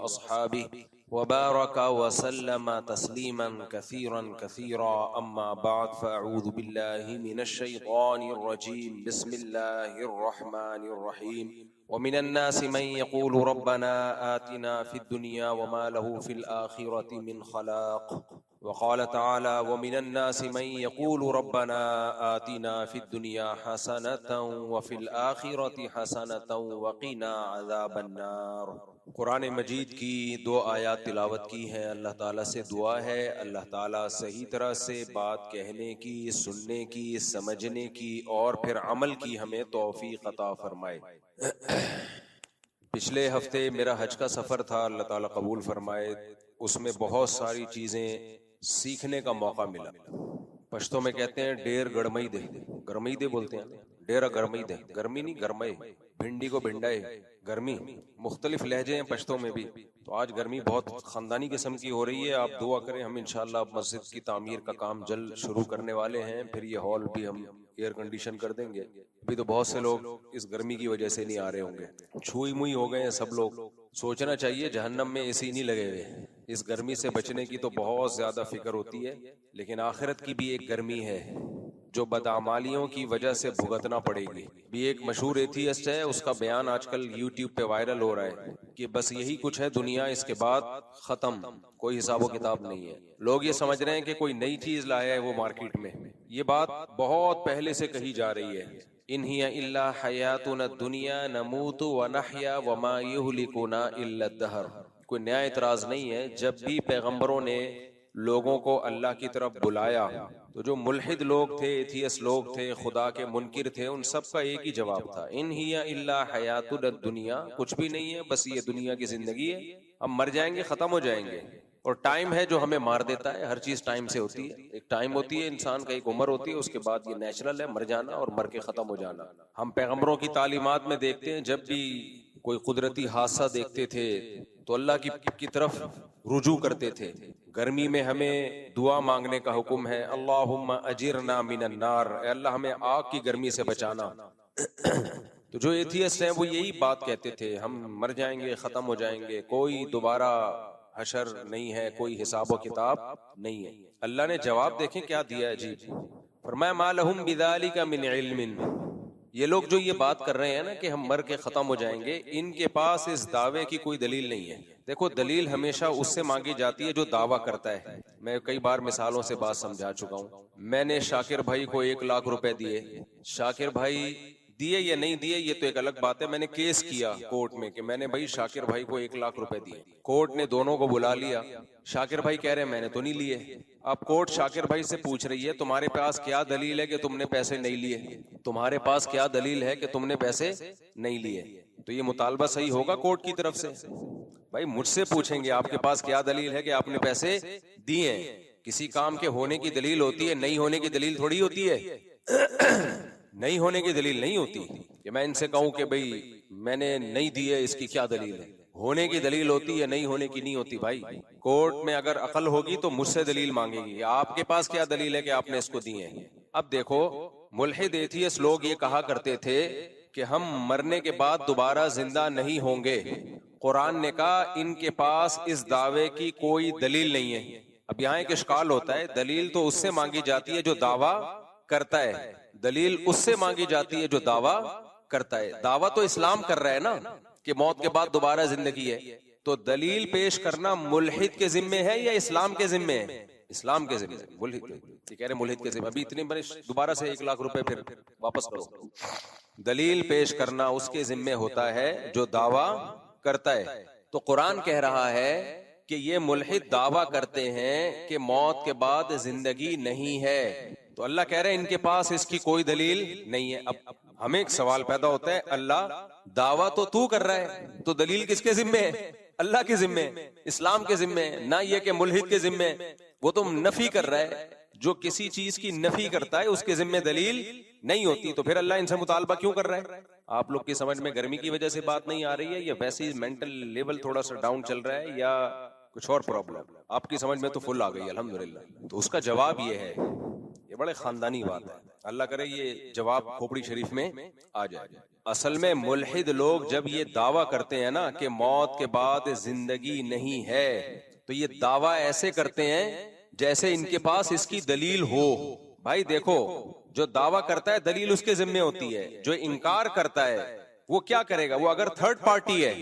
अस्हाबिही वबारक वसल्लम तस्लीमन कसीरन कसीरा अम्मा बाद फ़अऊज़ु बिल्लाहि मिनश शैतानिर रजीम बिस्मिल्लाहिर रहमानिर रहीम वमिनन्नासि मन यक़ूलु रब्बना आतिना फ़िद दुनिया वमा लहु फ़िल आखिरति मिन खलाक़ वक़ाल तआला वमिनन्नासि मन यक़ूलु रब्बना आतिना फ़िद दुनिया हसनतन वफ़िल आखिरति हसनतन वक़िना अज़ाबन्नार। कुरान मजीद की दो आयत तिलावत की हैं। अल्लाह ताला से दुआ है अल्लाह ताला सही तरह से बात कहने की, सुनने की, समझने की और फिर अमल की हमें तौफीक अता फरमाए। पिछले हफ्ते मेरा हज का सफ़र था, अल्लाह ताला कबूल फरमाए। उसमें बहुत सारी चीज़ें सीखने का मौका मिला। पश्तो में कहते हैं डेर गड़मई दे, गरमई दे बोलते हैं, डेरा गरमई दे, गर्मी नहीं गरमई, भिंडी को भिंडाए, गर्मी। मुख्तलिफ लहजे हैं पश्तो में भी। तो आज गर्मी बहुत ख़ानदानी किस्म की हो रही है। आप दुआ करें, हम इंशाअल्लाह मस्जिद की तामीर का काम जल्द शुरू करने वाले हैं। फिर ये हॉल भी हम एयर कंडीशन कर देंगे। अभी तो बहुत से लोग इस गर्मी की वजह से नहीं आ रहे होंगे, छुई मुई हो गए हैं सब लोग। सोचना चाहिए जहन्नम में एसी नहीं लगे हुए। इस गर्मी से बचने की तो बहुत ज्यादा फिक्र होती है, लेकिन आखिरत की भी एक गर्मी है जो बदआमालियों की वजह से भुगतना पड़ेगी। भी एक मशहूर एथियस्ट है, उसका बयान आजकल यूट्यूब पे वायरल हो रहा है कि बस यही कुछ है दुनिया, इसके बाद खत्म, कोई हिसाबो किताब नहीं है। लोग ये समझ रहे हैं कि कोई नई चीज लाया है वो मार्केट में। ये बात बहुत पहले से कही जा रही है। इन हिया इल्ला हयातुना दुनिया नमूतु व नहया व मा युहलिकुना इल्ला दहर। कोई नया इतराज नहीं है। जब भी पैगंबरों ने लोगों को अल्लाह की तरफ बुलाया तो जो मुल्हिद लोग थे, एथियस लोग थे, खुदा के मुनकिर थे, उन सब का एक ही जवाब था, इन हिया इल्ला हयातुद दुनिया, कुछ भी नहीं है, बस ये दुनिया की जिंदगी है, हम मर जाएंगे, खत्म हो जाएंगे। और टाइम है जो हमें मार देता है। हर चीज टाइम से होती है। एक टाइम होती है, इंसान का एक उम्र होती है, उसके बाद ये नेचुरल है मर जाना और मर के खत्म हो जाना। हम पैगंबरों की तालीमात में देखते हैं, जब भी कोई कुदरती हादसा देखते थे तो अल्लाह की तरफ रुजू करते थे। गर्मी में हमें दुआ मांगने का हुक्म है, अल्लाहुम्मा अजिरना मिनन नार, अल्लाह हमें आग की गर्मी से बचाना। तो जो एथियस्ट हैं वो यही बात कहते थे, हम मर जाएंगे, खत्म हो जाएंगे, कोई दोबारा हशर नहीं है, कोई हिसाब किताब नहीं है। अल्लाह ने जवाब देखें क्या दिया है जी, फरमाया मा लहुम बिज़ालिका मिन इल्मिन। ये लोग जो ये बात कर रहे हैं ना कि हम मर के खत्म हो जाएंगे, इनके पास इस दावे की कोई दलील नहीं है। देखो, दलील हमेशा उससे मांगी जाती है जो दावा करता है। मैं कई बार मिसालों से बात समझा चुका हूँ। मैंने शाकिर भाई को 1 लाख रुपए दिए, शाकिर भाई दिए या नहीं दिए ये तो एक अलग बात है। मैंने केस किया कोर्ट में कि मैंने भाई शाकिर भाई को 1 लाख रुपए दिए। कोर्ट ने दोनों को बुला लिया। शाकिर भाई कह रहे हैं मैंने तो नहीं लिए। अब कोर्ट शाकिर भाई से पूछ रही है तुम्हारे पास क्या दलील है कि तुमने पैसे नहीं लिए, तुम्हारे पास क्या दलील है कि तुमने पैसे नहीं लिए। तो ये मुतालबा सही होगा कोर्ट की तरफ से? भाई मुझसे पूछेंगे आपके पास क्या दलील है कि आपने पैसे दिए हैं। किसी काम के होने की दलील होती है, नहीं होने की दलील थोड़ी होती है। नहीं होने की दलील नहीं होती कि मैं इनसे कहूं कि भाई मैंने नहीं दिए, इसकी क्या दलील है। होने की दलील होती है, नहीं होने की नहीं होती। भाई कोर्ट में अगर अकल होगी तो मुझसे दलील मांगेगी, आपके पास क्या दलील है कि आपने इसको दिए। अब देखो, मुल्हिद एथियस लोग ये कहा करते थे कि हम मरने के बाद दोबारा जिंदा नहीं होंगे। कुरान ने कहा इनके पास इस दावे की कोई दलील नहीं है। अब यहाँ एक इश्काल होता है, दलील तो उससे मांगी जाती है जो दावा करता है, दलील उससे मांगी जाती है जो दावा करता है। दावा तो इस्लाम कर रहा है ना कि मौत के बाद दोबारा जिंदगी है, तो दलील पेश करना मुल्हिद के जिम्मे है या इस्लाम के जिम्मे है? इस्लाम के जिम्मे। मुल्हिद कह रहे मुल्हिद के जिम्मे। अभी इतने बड़े दोबारा से 1 लाख रुपए फिर वापस करो। दलील पेश करना उसके जिम्मे होता है जो दावा करता है। तो कुरान कह रहा है कि ये मुल्हिद दावा करते हैं कि मौत के बाद जिंदगी नहीं है, तो अल्लाह कह रहे हैं इनके पास इसकी कोई दलील नहीं है। अब हमें एक सवाल पैदा होता है, अल्लाह दावा तो तू कर रहा है, तो दलील किसके जिम्मे है? अल्लाह के जिम्मे, इस्लाम के जिम्मे, ना ये कि मुल्हिद के जिम्मे। वो तो नफी कर रहा है। जो किसी चीज की नफी करता है उसके जिम्मे दलील नहीं होती, तो फिर अल्लाह इनसे मुतालबा क्यों कर रहा है? आप लोग की समझ में गर्मी की वजह से बात नहीं आ रही है, या वैसे ही मेंटल लेवल थोड़ा सा डाउन चल रहा है, या कुछ और प्रॉब्लम? आपकी समझ में तो फुल आ गई अल्हम्दुलिल्लाह। तो उसका जवाब ये है, ये बड़े खानदानी बात है, अल्लाह करे ये जवाब खोपड़ी शरीफ में आ जाए। असल में मुल्हिद लोग जब ये दावा करते हैं ना कि मौत के बाद जिंदगी नहीं है, तो ये दावा ऐसे करते हैं जैसे इनके पास इसकी दलील हो। भाई देखो, जो दावा करता है दलील उसके जिम्मे होती है, जो इनकार करता है वो क्या करेगा? वो अगर थर्ड पार्टी है,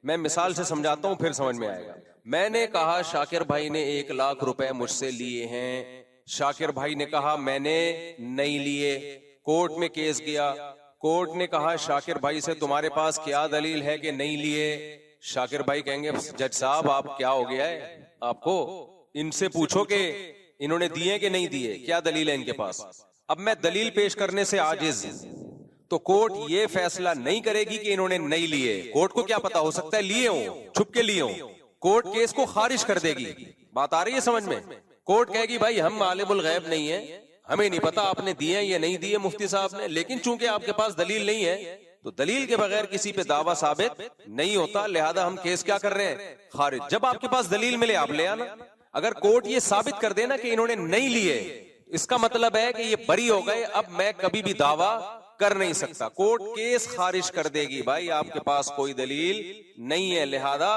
मैं मिसाल से समझाता हूं फिर समझ में आएगा। मैंने कहा शाकिर भाई ने 1 लाख रुपए मुझसे लिए हैं, शाकिर भाई ने कहा मैंने नहीं लिए, कोर्ट में केस गया, कोर्ट ने कहा शाकिर भाई से तुम्हारे पास क्या दलील है कि नहीं लिए? शाकिर भाई कहेंगे जज साहब आप क्या हो गया है आपको, इनसे पूछो कि इन्होंने दिए कि नहीं दिए, क्या दलील है इनके पास। अब मैं दलील पेश करने से आजिज, तो कोर्ट ये फैसला नहीं करेगी कि इन्होंने नहीं लिए। कोर्ट को क्या पता, हो सकता है लिए हो, छुप के लिए हो। कोर्ट केस को खारिज कर देगी। बात आ रही है समझ में? कोर्ट कहेगी भाई हम आलिमुल गैब नहीं है, हमें नहीं पता आपने दिए या नहीं दिए मुफ्ती साहब ने, लेकिन चूंकि आपके पास दलील नहीं है तो दलील के बगैर किसी पे दावा साबित नहीं होता, लिहाजा हम केस क्या कर रहे हैं, खारिज। जब आपके पास दलील मिले आप ले आना। अगर कोर्ट ये साबित कर देना कि इन्होंने नहीं लिए, इसका मतलब है कि ये बरी हो गए, अब मैं कभी भी दावा कर नहीं सकता। कोर्ट केस खारिज कर देगी, भाई आपके पास कोई दलील नहीं है, लिहाजा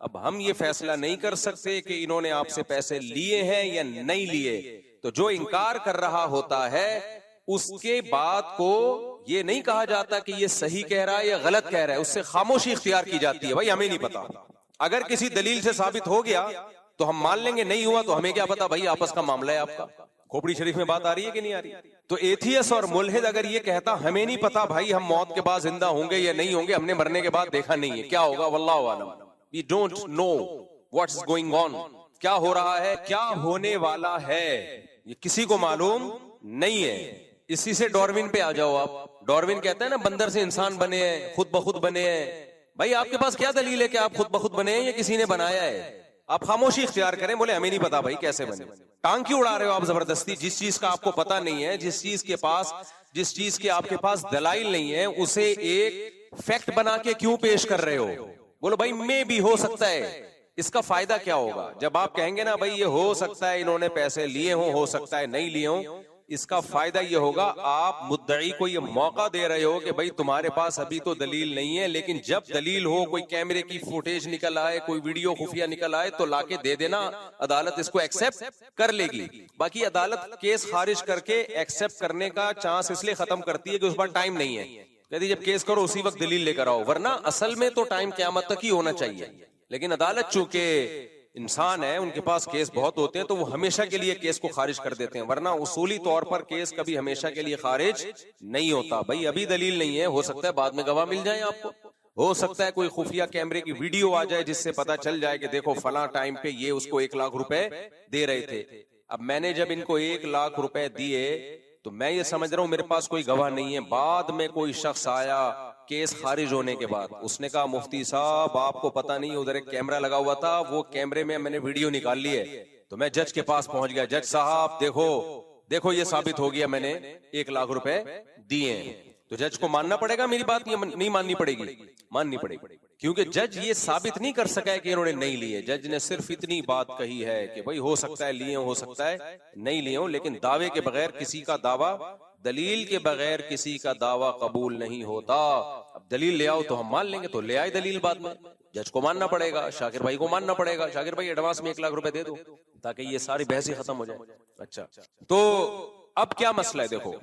अब हम ये फैसला नहीं कर सकते कि इन्होंने आपसे पैसे लिए हैं या नहीं लिए। तो जो इनकार कर रहा होता है उसके बाद को ये नहीं कहा जाता कि ये सही कह रहा है या गलत कह रहा है, उससे खामोशी इख्तियार की जाती है। भाई हमें नहीं पता, अगर किसी दलील से साबित हो गया तो हम मान लेंगे, नहीं हुआ तो हमें क्या पता, भाई आपस का मामला है आपका। खोपड़ी शरीफ में बात आ रही है कि नहीं आ रही? तो एथियस और मुल्हिद अगर ये कहता हमें नहीं पता भाई हम मौत के बाद जिंदा होंगे या नहीं होंगे, हमने मरने के बाद देखा नहीं है, क्या होगा वल्लाहु आलम, we don't know what's going on, क्या हो रहा है, क्या होने वाला है, ये किसी को मालूम नहीं है। इसी से डार्विन पे आ जाओ आप। डार्विन कहता है ना बंदर से इंसान बने हैं, खुद ब खुद बने हैं। भाई आपके पास क्या दलील है कि आप खुद ब खुद बने हैं या किसी ने बनाया है? आप खामोशी इख्तियार करें, बोले हमें नहीं पता भाई कैसे बने। टांग क्यों उड़ा रहे हो आप जबरदस्ती? जिस चीज का आपको पता नहीं है, जिस चीज के आपके पास दलाइल नहीं है, उसे एक फैक्ट बना के क्यों पेश कर रहे हो? बोलो भाई मे भी हो सकता है, इसका फायदा क्या होगा? जब आप कहेंगे ना भाई ये हो सकता है इन्होंने पैसे लिए हो सकता है नहीं लिए हो, इसका फायदा ये होगा आप मुद्दई को ये मौका दे रहे हो कि भाई तुम्हारे पास अभी तो दलील नहीं है, लेकिन जब दलील हो, कोई कैमरे की फुटेज निकल आए, कोई वीडियो खुफिया निकल आए, तो लाके दे देना, अदालत इसको एक्सेप्ट कर लेगी। बाकी अदालत केस खारिज करके एक्सेप्ट करने का चांस इसलिए खत्म करती है कि उस पर टाइम नहीं है। कहती जब केस करो उसी वक्त दलील लेकर आओ, वरना असल में तो टाइम क़यामत तक ही होना चाहिए। लेकिन अदालत चूंकि इंसान है, उनके पास केस बहुत होते हैं, तो वो हमेशा के लिए केस को खारिज कर देते हैं, वरना उसूली तौर पर केस कभी हमेशा के लिए खारिज नहीं होता। भाई अभी दलील नहीं है, हो सकता है बाद में गवाह मिल जाए आपको, हो सकता है कोई खुफिया कैमरे की वीडियो आ जाए जिससे पता चल जाए कि देखो फला टाइम पे ये उसको 1 लाख रुपए दे रहे थे। अब मैंने जब इनको 1 लाख रुपए दिए तो मैं ये समझ रहा हूं मेरे पास कोई गवाह नहीं है। बाद में कोई शख्स आया केस खारिज होने के बाद, उसने कहा मुफ्ती साहब आपको पता नहीं उधर एक कैमरा लगा हुआ था, वो कैमरे में मैंने वीडियो निकाल ली है। तो मैं जज के पास पहुंच गया, जज साहब देखो देखो ये साबित हो गया मैंने 1 लाख रुपए दिए हैं। तो जज को मानना पड़ेगा मेरी बात, नहीं माननी पड़ेगी? माननी पड़ेगी, क्योंकि जज ये साबित नहीं कर सका है कि इन्होंने नहीं लिए। जज ने सिर्फ इतनी बात कही है कि भाई हो सकता है लिए हो सकता है नहीं लिए हो, लेकिन दावे के बगैर किसी का दावा, दलील के बगैर किसी का दावा कबूल नहीं होता। अब दलील ले आओ तो हम मान लेंगे, तो ले आए दलील, बाद में जज को मानना पड़ेगा, शाकिर भाई को मानना पड़ेगा। शाकिर भाई एडवांस में 1 लाख रुपए दे दो ताकि ये सारी बहस ही खत्म हो जाए। अच्छा, तो अब क्या मसला है? देखो,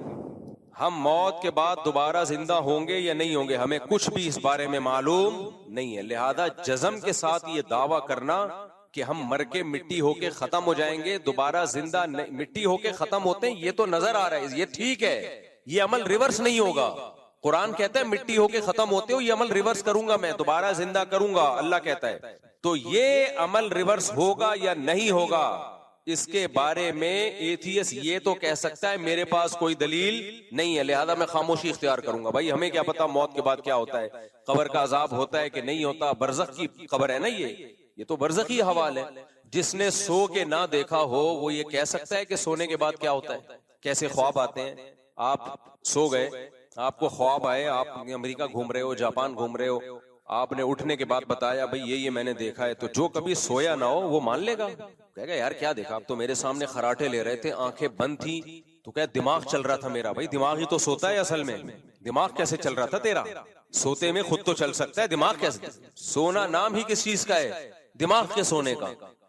हम मौत के बाद दोबारा जिंदा होंगे या नहीं होंगे, हमें कुछ भी इस बारे में मालूम नहीं है। लिहाजा जज़म के साथ ये दावा करना कि हम मर के मिट्टी होके खत्म हो जाएंगे, दोबारा जिंदा मिट्टी होके खत्म होते हैं, ये तो नजर आ रहा है, ये ठीक है, ये अमल रिवर्स नहीं होगा। कुरान कहता है मिट्टी होके खत्म होते हो, ये अमल रिवर्स करूंगा मैं, दोबारा जिंदा करूंगा, अल्लाह कहता है। तो ये अमल रिवर्स होगा या नहीं होगा, इसके बारे में एथियस ये तो कह सकता है मेरे पास कोई दलील नहीं है, लिहाजा मैं खामोशी इख्तियार करूंगा। भाई हमें क्या पता मौत के बाद क्या होता है, कब्र का अजाब होता है कि नहीं होता, बरज़ख की कब्र है ना, ये तो बरज़खी हवाल है। जिसने सो के ना देखा हो वो ये कह सकता है कि सोने के बाद क्या होता है, कैसे ख्वाब आते हैं। आप सो गए, आपको ख्वाब आए, आप अमेरिका घूम रहे हो, जापान घूम रहे हो, आपने उठने के बाद बताया भाई ये मैंने देखा है, तो जो कभी सोया ना हो वो मान लेगा, कहेगा यार क्या देखा, आप तो मेरे सामने खराटे ले रहे थे, आंखें बंद थी, तो क्या दिमाग चल रहा था मेरा? भाई दिमाग ही तो सोता है असल में, दिमाग कैसे चल रहा था तेरा? सोते में खुद तो चल सकता है, दिमाग कैसे? सोना नाम ही किस चीज का है? दिमाग के सोने का।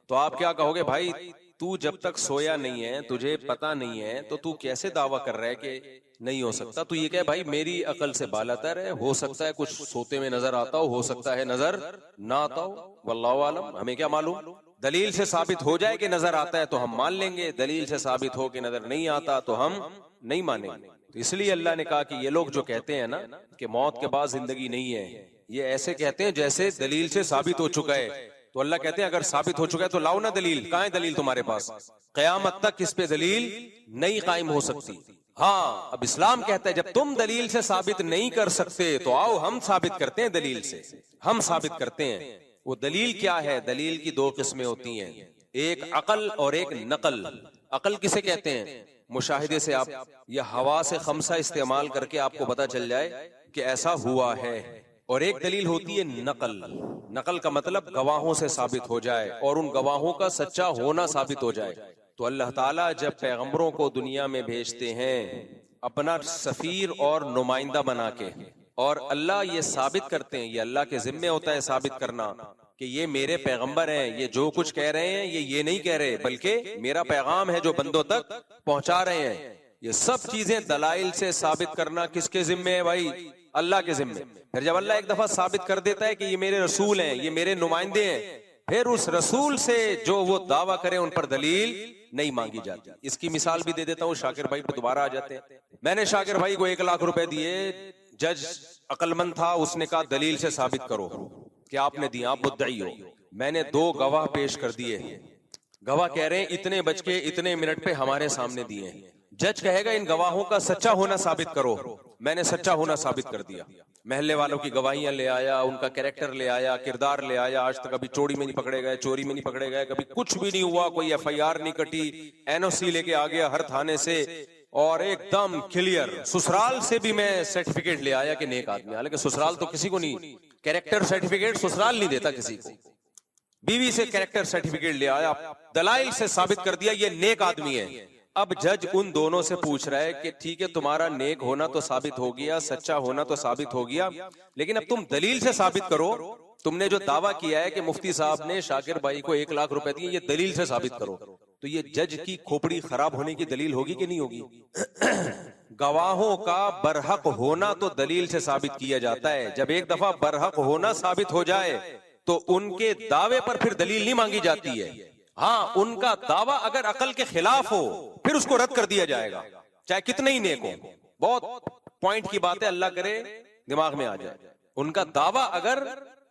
तो आप क्या कहोगे, भाई तू जब तक सोया नहीं है, तुझे पता नहीं है, तो तू कैसे दावा कर रहा है कि नहीं हो सकता? तू ये कहे भाई मेरी अकल से बालातर है, हो सकता है कुछ सोते में नजर आता हो सकता है नजर ना आता हो, वल्लाहु आलम, हमें क्या मालूम। दलील से साबित हो जाए कि नजर आता है तो हम मान लेंगे, दलील से साबित हो कि नजर नहीं आता तो हम नहीं मानेंगे। तो इसलिए अल्लाह ने कहा कि ये लोग जो कहते हैं ना कि मौत के बाद जिंदगी नहीं है, ये ऐसे कहते हैं जैसे दलील से साबित हो चुका है। तो अल्लाह कहते हैं अगर साबित हो चुका है तो लाओ ना दलील। कहाँ है दलील तुम्हारे पास? कयामत तक इस पे दलील नहीं कायम हो सकती। हाँ, अब इस्लाम कहता है जब तुम दलील से साबित नहीं कर सकते तो आओ हम साबित करते हैं, दलील से हम साबित करते हैं। वो दलील क्या है? दलील की दो किस्में होती हैं, एक अकल और एक नकल। अकल किसे कहते हैं? मुशाहिदे से आप या हवा से खमसा इस्तेमाल करके आपको पता चल जाए कि ऐसा हुआ है। और एक दलील होती है नकल। नकल का मतलब गवाहों से साबित हो जाए और उन गवाहों का सच्चा होना साबित हो जाए। तो अल्लाह ताला जब पैगंबरों को दुनिया में भेजते हैं अपना सफीर और नुमाइंदा बना के, और अल्लाह ये साबित करते हैं, ये अल्लाह के जिम्मे होता है साबित करना कि ये मेरे पैगंबर हैं, ये जो कुछ कह रहे हैं ये नहीं कह रहे, बल्कि मेरा पैगाम है जो बंदों तक पहुंचा रहे हैं। ये सब चीजें दलाइल से साबित करना किसके जिम्मे है भाई? अल्लाह के जिम्मे। फिर जब अल्लाह एक दफा साबित कर देता है कि ये मेरे रसूल हैं, ये मेरे नुमाइंदे हैं, फिर उस रसूल से जो वो दावा करे उन पर दलील नहीं मांगी जाती। इसकी मिसाल भी दे देता हूँ, शाकिर भाई पे दोबारा आ जाते हैं। मैंने शाकिर भाई को 1 लाख रुपए दिए, जज अकलमंद था, उसने कहा दलील से साबित करो कि आपने दिया, आप मुद्दई हो। मैंने 2 गवाह पेश कर दिए, गवाह कह रहे हैं इतने बज के इतने मिनट पे हमारे सामने दिए। जज कहेगा इन गवाहों का सच्चा होना साबित करो। मैंने सच्चा होना साबित कर दिया, महल्ले वालों की गवाहियां ले आया, उनका कैरेक्टर ले आया, किरदार ले आया। आज तक कभी चोरी में नहीं पकड़े गए, चोरी में नहीं पकड़े गए, कभी कुछ भी नहीं हुआ, कोई FIR नहीं कटी, NOC लेके आ गया हर थाने से, और एकदम क्लियर। ससुराल से भी मैं सर्टिफिकेट ले आया कि नेक आदमी, हालांकि ससुराल तो किसी को नहीं, कैरेक्टर सर्टिफिकेट ससुराल नहीं देता किसी को। बीवी से कैरेक्टर सर्टिफिकेट ले आया, दलाइल से साबित कर दिया ये नेक आदमी है। अब जज उन दोनों से पूछ रहा है कि ठीक है तुम्हारा नेक होना तो साबित हो गया, सच्चा होना तो साबित हो गया, लेकिन अब तुम दलील से साबित करो। तुमने जो दावा किया है कि मुफ्ती साहब ने शाकिर भाई को 1 लाख रुपए दिए, ये दलील से साबित करो। तो ये जज की खोपड़ी खराब होने की दलील होगी कि नहीं होगी? गवाहों का बरहक होना तो दलील से साबित किया जाता है। जब एक दफा बरहक होना साबित हो जाए तो उनके दावे पर फिर दलील नहीं मांगी जाती है। हाँ, उनका दावा अगर अकल के खिलाफ हो फिर उसको रद्द कर दिया जाएगा, चाहे कितने ही नेक हो। बहुत पॉइंट की बात है, अल्लाह करे दिमाग में आ जाए। उनका दावा अगर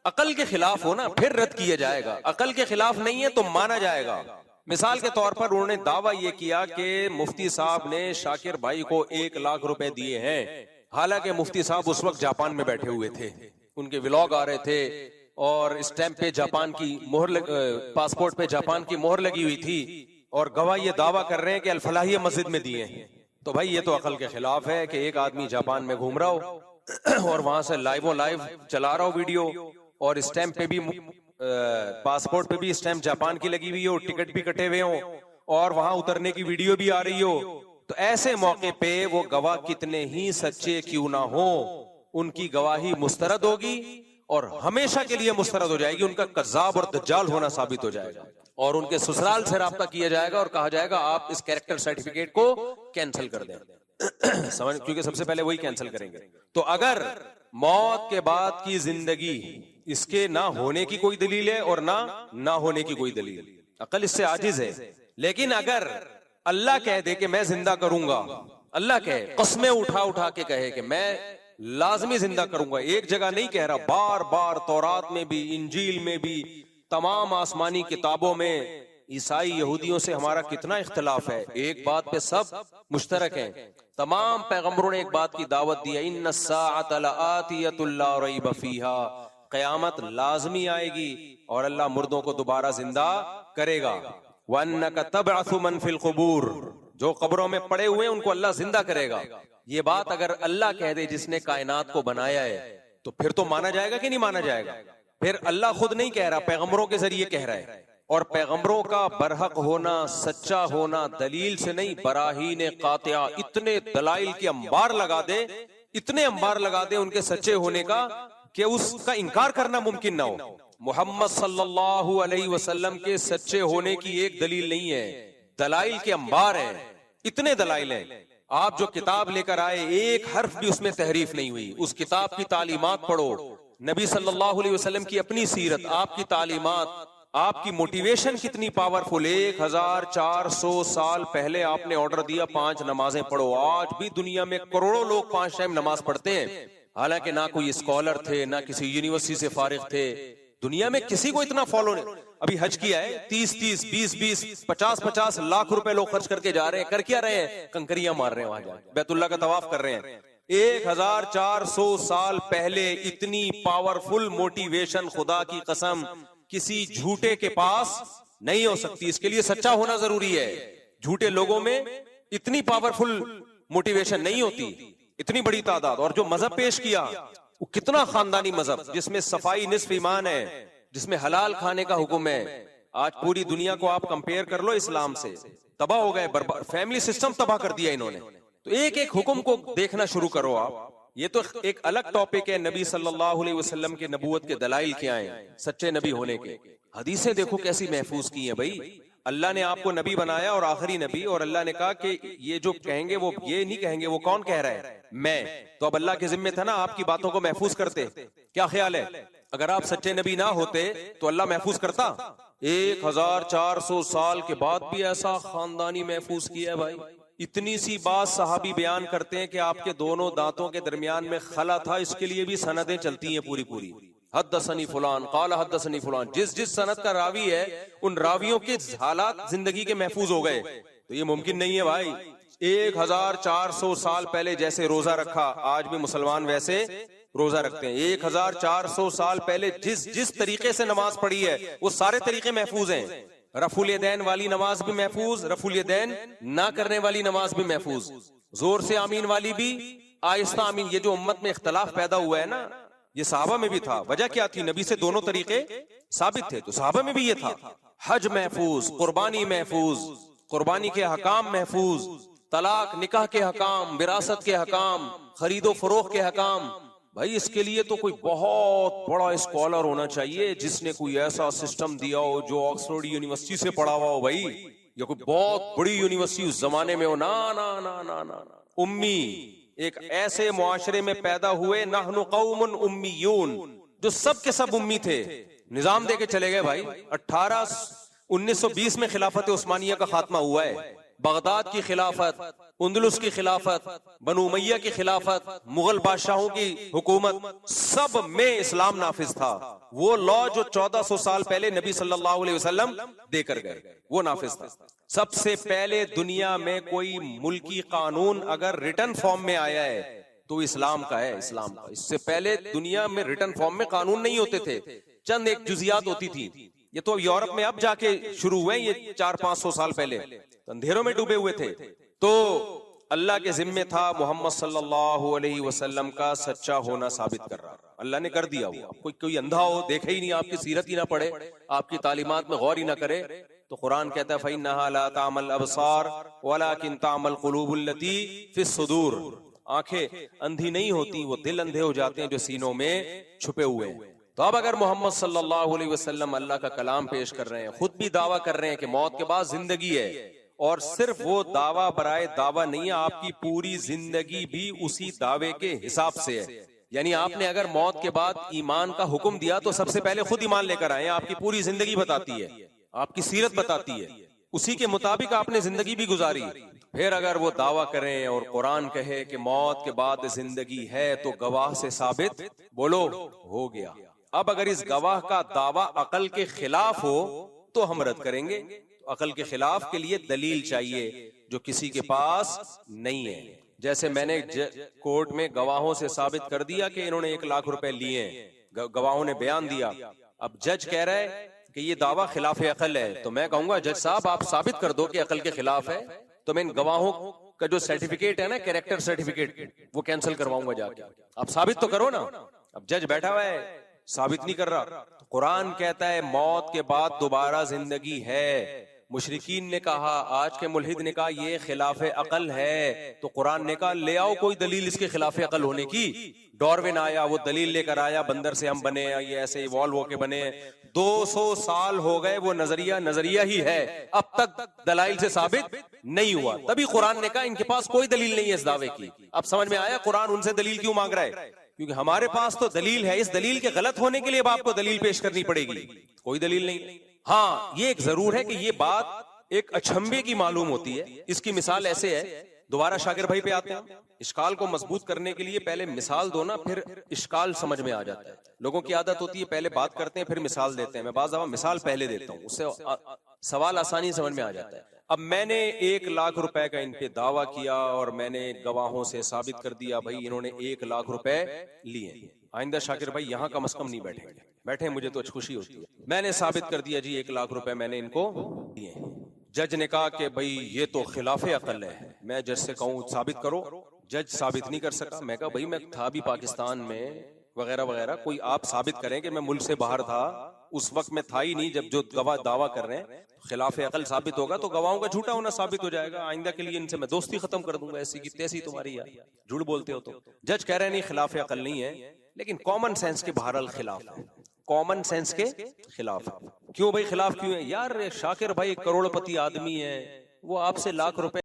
अकल के खिलाफ हो ना फिर रद्द किया जाएगा, अकल के खिलाफ नहीं है तो माना जाएगा। मिसाल के तौर पर उन्होंने दावा यह किया कि मुफ्ती साहब ने शाकिर भाई को 1 लाख रुपए दिए हैं, हालांकि मुफ्ती साहब उस वक्त जापान में बैठे हुए थे, उनके व्लॉग आ रहे थे और स्टैंप पे जापान की मोहर, पासपोर्ट पे जापान की मोहर लगी हुई थी, और गवाह ये दावा कर रहे हैं कि अल-फलाहिया मस्जिद में दिए हैं। तो भाई ये तो अकल के खिलाफ है कि एक आदमी जापान में घूम रहा हो और वहां से लाइव चला रहा हो वीडियो, और स्टैंप पे भी पासपोर्ट पे भी स्टैंप जापान की लगी हुई हो, टिकट भी कटे हुए हो, और वहां उतरने की वीडियो भी आ रही हो। तो ऐसे मौके पे वो गवाह कितने ही सच्चे क्यों ना हो, उनकी गवाही मुस्तरद होगी और हमेशा के लिए मुस्तरद हो जाएगी। उनका कज़्ज़ाब और दज्जाल होना साबित हो जाएगा और उनके ससुराल से राब्ता किया जाएगा और कहा जाएगा आप इस कैरेक्टर सर्टिफिकेट को कैंसिल कर दें। समझ, क्योंकि सबसे पहले वही कैंसिल करेंगे। तो अगर मौत के बाद की जिंदगी, इसके ना होने की कोई दलील है और ना होने की कोई दलील, अकल इससे आजिज है। लेकिन अगर अल्लाह कह दे कि मैं जिंदा करूंगा, अल्लाह कहे, कस्में उठा के कहे कि मैं लाजमी जिंदा करूंगा, एक जगह नहीं कह रहा, बार बार तौरात में भी, इंजील में भी, तमाम आसमानी किताबों में। ईसाई यहूदियों से हमारा कितना इख्तिलाफ है, एक बात पे सब मुश्तरक हैं। तमाम पैगंबरों ने एक बात की दावत दी है, इन्नस्साअत लआतियतुल ला रैब फीहा, क़यामत लाजमी आएगी और अल्लाह मुर्दों को दोबारा जिंदा करेगा। वन्नका तबअसु मन फिल क़ुबूर, जो कब्रों में पड़े हुए हैं उनको अल्लाह जिंदा करेगा। ये बात अगर अल्लाह कह दे जिसने कायनात को बनाया है तो फिर तो माना जाएगा कि नहीं माना जाएगा? फिर अल्लाह खुद नहीं कह रहा, पैगंबरों के जरिए कह रहा है। और पैगंबरों का बरहक होना, सच्चा होना दलील से नहीं, बराहीन कातिया, इतने दलाइल के अंबार लगा दे, इतने अंबार लगा दे उनके सच्चे होने का कि उसका इनकार करना मुमकिन ना हो। मोहम्मद सल्लल्लाहु अलैहि वसल्लम के सच्चे होने की एक दलील नहीं है, दलाइल के अंबार हैं, इतने दलाइल हैं। आप जो किताब लेकर आए, एक हर्फ भी उसमें तहरीफ नहीं हुई। उस किताब की तालीमात पढ़ो, नबी सल्लल्लाहु अलैहि वसल्लम की अपनी सीरत, आपकी तालीमात, आपकी मोटिवेशन कितनी पावरफुल। 1400 साल पहले आपने ऑर्डर दिया 5 नमाजें पढ़ो। आज भी दुनिया में करोड़ों लोग 5 टाइम नमाज पढ़ते हैं, हालांकि ना कोई स्कॉलर थे, ना किसी यूनिवर्सिटी से फारिग थे, दुनिया में किसी को इतना फॉलो नहीं। अभी हज किया है, 30-30, 20-20, 50-50 लाख रुपए लोग खर्च करके जा रहे हैं। कर क्या रहे हैं? कंकरियां मार रहे हैं, वहां जाके बैतुल्ला का तवाफ कर रहे हैं। 1400 साल पहले इतनी पावरफुल मोटिवेशन, खुदा की कसम किसी झूठे के पास नहीं हो सकती। इसके लिए सच्चा होना जरूरी है। झूठे लोगों में इतनी पावरफुल मोटिवेशन नहीं होती, इतनी बड़ी तादाद। और जो मजहब पेश किया वो कितना खानदानी मजहब, जिसमें सफाई निस्फ ईमान है, जिसमें हलाल खाने का हुक्म है। आज पूरी दुनिया को आप कंपेयर कर लो इस्लाम से, तबाह हो गए, फैमिली सिस्टम तबाह कर दिया इन्होंने। तो एक एक हुक्म को देखना शुरू करो आप। ये तो एक अलग टॉपिक है, नबी सल्लल्लाहु अलैहि वसल्लम के नबूवत के दलाइल क्या हैं, सच्चे नबी होने के। हदीसें देखो कैसी महफूज की हैं भाई। अल्लाह ने आपको नबी बनाया और आखिरी नबी, और अल्लाह ने कहा कि ये जो कहेंगे वो ये नहीं कहेंगे, वो कौन कह रहा है? मैं। तो अब अल्लाह के जिम्मे था ना आपकी बातों को महफूज करते। क्या ख्याल है, अगर आप सच्चे नबी ना होते तो अल्लाह महफूज करता? 1400 साल के बाद भी ऐसा खानदानी महफूज किया है भाई। इतनी सी बात सहाबी बयान करते हैं कि आपके दोनों दांतों के दरमियान में खला था, इसके लिए भी सनदें चलती हैं पूरी पूरी। हद्दसनी फुलान काला हद्दसनी फुलान, जिस जिस सनद का रावी है उन रावियों के हालात जिंदगी के महफूज हो गए। तो ये मुमकिन नहीं है भाई। 1400 साल पहले जैसे रोजा रखा, आज भी मुसलमान वैसे रोजा रखते हैं। 1400 साल पहले जिस जिस तरीके से नमाज पढ़ी है वो सारे तरीके महफूज हैं। रफुल यदैन वाली नमाज भी महफूज, रफुल यदैन ना करने वाली नमाज भी महफूज, जोर से आमीन वाली भी, आहिस्ता आमीन। ये जो उम्मत में इख्तलाफ पैदा हुआ है ना, ये सहाबा में भी था। वजह क्या थी? नबी से दोनों तरीके साबित थे, तो सहाबा में भी ये था। हज महफूज, कुर्बानी महफूज, कुर्बानी के हकाम महफूज, तलाक निकाह के हकाम, विरासत के हकाम, खरीदो फरोख्त के हकाम। भाई इसके लिए तो कोई बहुत बड़ा स्कॉलर होना चाहिए, जिसने कोई ऐसा सिस्टम दिया हो, जो ऑक्सफोर्ड यूनिवर्सिटी से पढ़ा हुआ हो भाई, या कोई बहुत बड़ी यूनिवर्सिटी उस जमाने में हो। ना ना ना ना ना, उम्मी एक ऐसे मुआशरे में पैदा हुए, नहनु कौमुन उम्मीयून, जो सब के सब उम्मी थे, निजाम दे के चले गए भाई। 1920 में खिलाफत उस्मानिया का खात्मा हुआ है। बगदाद की खिलाफत, उंदलुस की खिलाफत, बनु उमैया की खिलाफत, मुगल बादशाहों की हुकूमत, सब में इस्लाम नाफिज था। वो लॉ जो 1400 साल पहले नबी सल्लल्लाहु अलैहि वसल्लम देकर गए, वो नाफिज था। सबसे पहले दुनिया में कोई मुल्की कानून अगर रिटन फॉर्म में आया है तो इस्लाम का है, इस्लाम का। इससे पहले दुनिया में रिटन फॉर्म में कानून नहीं होते थे, चंद एक जुजियात होती थी। ये तो यूरोप में अब जाके शुरू हुए, ये 400-500 साल पहले अंधेरों में डूबे हुए थे। तो अल्लाह के जिम्मे था मोहम्मद सल्लल्लाहु अलैहि वसल्लम का सच्चा होना साबित कर रहा। अल्लाह ने कर दिया। वो कोई अंधा हो, देखे ही नहीं, आपकी सीरत ही ना पढ़े, आपकी तालीमात में गौर ही ना करे, तो कुरान कहता है फइन्नहा ला तामल अबसार वलाकिन तामल कुलूबुल लती फिस सुदूर। आंखें अंधी नहीं होती, वो दिल अंधे हो जाते हैं जो सीनों में छुपे हुए हैं। तो अब अगर मोहम्मद सल्लल्लाहु अलैहि वसल्लम अल्लाह का कलाम पेश कर रहे हैं, खुद भी दावा कर रहे हैं कि मौत के बाद जिंदगी है, और सिर्फ वो दावा बराए दावा नहीं है, आपकी पूरी जिंदगी भी उसी दावे के हिसाब से है। यानी आपने अगर मौत के बाद ईमान का हुक्म दिया तो सबसे पहले खुद ईमान लेकर आए। आपकी पूरी जिंदगी बताती है, आपकी सीरत बताती है, उसी के मुताबिक आपने जिंदगी भी गुजारी। फिर अगर वो दावा करें और कुरान कहे कि मौत के बाद जिंदगी है, तो गवाह से साबित बोलो हो गया। अब अगर इस गवाह का दावा अकल के खिलाफ हो तो हम रद्द करेंगे। तो अकल के खिलाफ के लिए दलील चाहिए जो किसी के पास नहीं है। जैसे मैंने कोर्ट में गवाहों से साबित कर दिया कि इन्होंने 1 लाख रुपए लिए, गवाहों ने बयान दिया। अब जज कह रहा है कि ये दावा खिलाफ अकल है, तो मैं कहूंगा जज साहब आप साबित कर दो कि अकल के खिलाफ है, तो मैं इन गवाहों का जो सर्टिफिकेट है ना, कैरेक्टर सर्टिफिकेट, वो कैंसिल करवाऊंगा जाके। आप साबित तो करो ना। अब जज बैठा हुआ है, साबित नहीं कर रहा, तो कुरान कहता है मौत के बाद दोबारा जिंदगी है। मुशरिकीन ने कहा, आज के मुल्हिद ने कहा ये खिलाफ अकल है, तो कुरान ने कहा ले आओ कोई दलील इसके खिलाफ अकल होने की। डार्विन आया, वो दलील लेकर आया बंदर से हम बने, ये ऐसे इवॉल्व होके बने। 200 साल हो गए, वो नजरिया नजरिया ही है, अब तक दलाइल से साबित नहीं हुआ। तभी कुरान ने कहा इनके पास कोई दलील नहीं है इस दावे की। अब समझ में आया कुरान उनसे दलील क्यों मांग रहा है, क्योंकि हमारे पास तो दलील है, इस दलील के गलत होने के लिए अब आपको दलील पेश करनी पड़ेगी। कोई दलील नहीं। हाँ, ये एक जरूर है कि ये बात एक अचंभे की मालूम होती है। इसकी मिसाल ऐसे है, दोबारा शाकिर भाई पे आते हैं। इश्काल को मजबूत करने के लिए पहले मिसाल दो ना, फिर इश्काल समझ में आ जाता है। लोगों की आदत होती है पहले बात करते हैं फिर मिसाल देते हैं। मैं बाज़ दफा मिसाल पहले देता हूँ, उससे सवाल आसानी समझ में आ जाता है। अब मैंने 1 लाख रुपए का इन पे दावा किया और मैंने गवाहों से साबित कर दिया भाई इन्होंने 1 लाख रुपए लिए। आइंदा शाकिर भाई यहाँ कम से कम नहीं बैठेंगे, बैठे मुझे तो खुशी होती है। मैंने साबित कर दिया जी 1 लाख रुपए मैंने इनको दिए। जज ने कहा कि भाई ये तो खिलाफे अकल है। मैं जज से कहूँ साबित करो, जज साबित नहीं कर सका। मैं कहा भाई मैं था भी पाकिस्तान में वगैरह वगैरह, कोई आप साबित करें कि मैं मुल्क से बाहर था, उस वक्त में था ही नहीं जब जो गवाह दावा कर रहे हैं। खिलाफ अकल साबित होगा तो गवाहों का झूठा होना साबित हो जाएगा। आइंदा के लिए इनसे मैं दोस्ती खत्म कर दूंगा, ऐसी की तैसी तुम्हारी यार, झूठ बोलते हो तो। जज कह रहे हैं नहीं खिलाफ अकल नहीं है, लेकिन कॉमन सेंस के बहरहाल खिलाफ है, कॉमन सेंस के खिलाफ है। क्यों भाई खिलाफ क्यों है यार? शाकिर भाई एक करोड़पति आदमी है, वो आपसे लाख रुपए